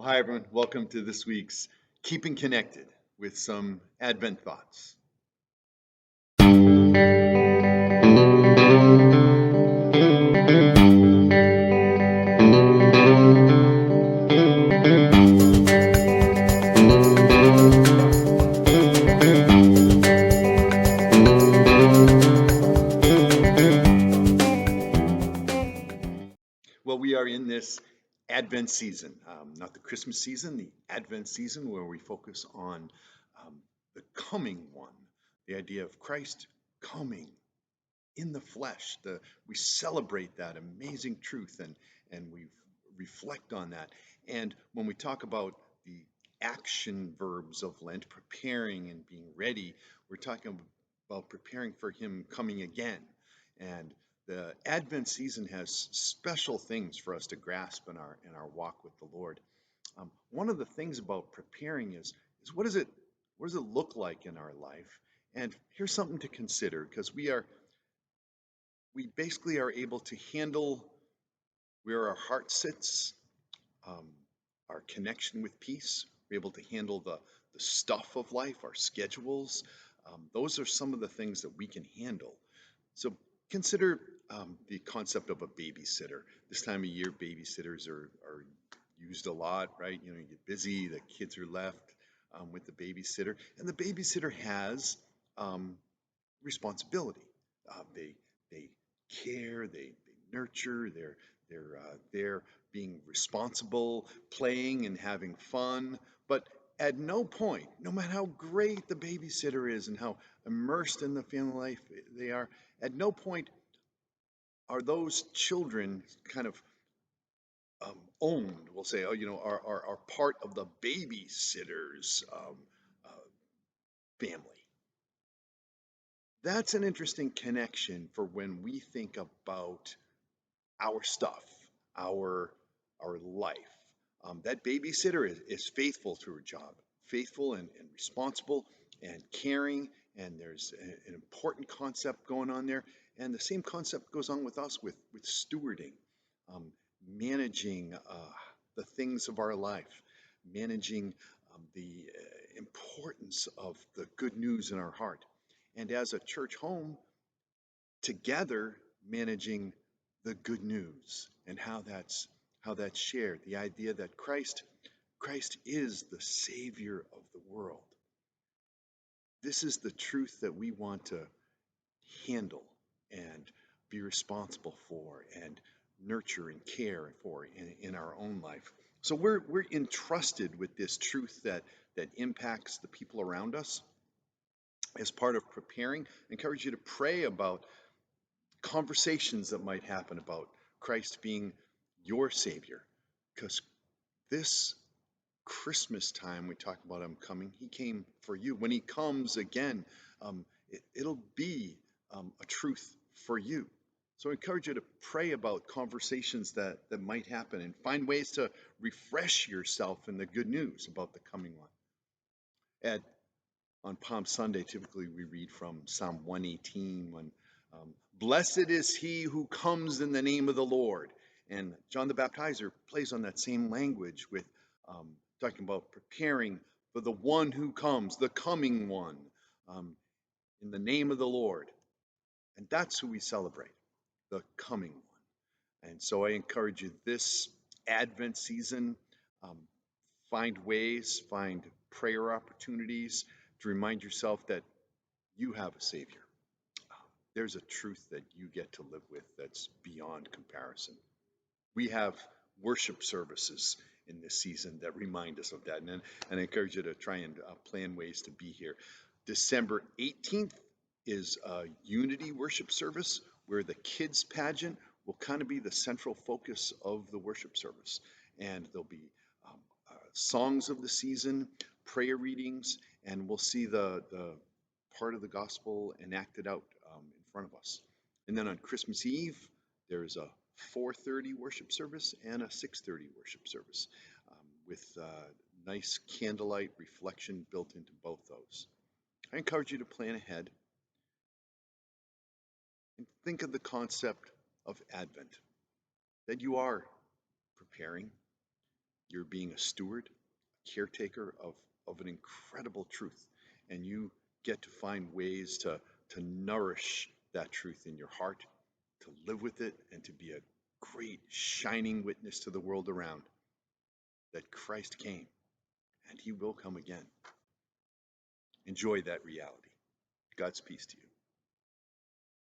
Well, hi, everyone. Welcome to this week's Keeping Connected with some Advent thoughts. Well, we are in this Advent season, not the Christmas season, the Advent season, where we focus on um, the coming one, the idea of Christ coming in the flesh. We celebrate that amazing truth and we reflect on that. And when we talk about the action verbs of Lent, preparing and being ready, we're talking about preparing for Him coming again. And the Advent season has special things for us to grasp in our walk with the Lord. One of the things about preparing is what does it look like in our life? And here's something to consider because we basically are able to handle where our heart sits, um, our connection with peace. We're able to handle the stuff of life, our schedules. Those are some of the things that we can handle. So consider the concept of a babysitter. This time of year, babysitters are used a lot, right? You get busy, the kids are left with the babysitter, and the babysitter has um, responsibility. They care, they nurture, they're being responsible, playing and having fun. But at no point, no matter how great the babysitter is and how immersed in the family life they are, at no point are those children kind of owned. We'll say, oh, are part of the babysitter's uh, family. That's an interesting connection for when we think about our stuff, our our life. That babysitter is faithful to her job, faithful and responsible and caring, and there's an important concept going on there. And the same concept goes on with us with stewarding, um, managing the things of our life, managing the importance of the good news in our heart. And as a church home, together managing the good news and how that's shared, the idea that Christ is the savior of the world. This is the truth that we want to handle and be responsible for and nurture and care for in our own life. So we're entrusted with this truth that impacts the people around us. As part of preparing, I encourage you to pray about conversations that might happen about Christ being your Savior. Because this Christmas time, we talk about Him coming, He came for you. When He comes again, it'll be a truth for you. So I encourage you to pray about conversations that might happen and find ways to refresh yourself in the good news about the coming one. At on Palm Sunday, typically we read from Psalm 118 when blessed is he who comes in the name of the Lord. And John the Baptizer plays on that same language with talking about preparing for the one who comes, the coming one, um, in the name of the Lord. And that's who we celebrate, the coming one. And so I encourage you this Advent season, um, find prayer opportunities to remind yourself that you have a Savior. There's a truth that you get to live with that's beyond comparison. We have worship services in this season that remind us of that. And I encourage you to try and plan ways to be here. December 18th is a unity worship service where the kids pageant will kind of be the central focus of the worship service. And there'll be um, songs of the season, prayer readings, and we'll see the part of the gospel enacted out in front of us. And then on Christmas Eve, there's a 4:30 worship service and a 6:30 worship service with nice candlelight reflection built into both those. I encourage you to plan ahead and think of the concept of Advent, that you are preparing, You're being a steward, caretaker of an incredible truth. And you get to find ways to nourish that truth in your heart, to live with it, and to be a great shining witness to the world around that Christ came and he will come again. Enjoy that reality. God's peace to you.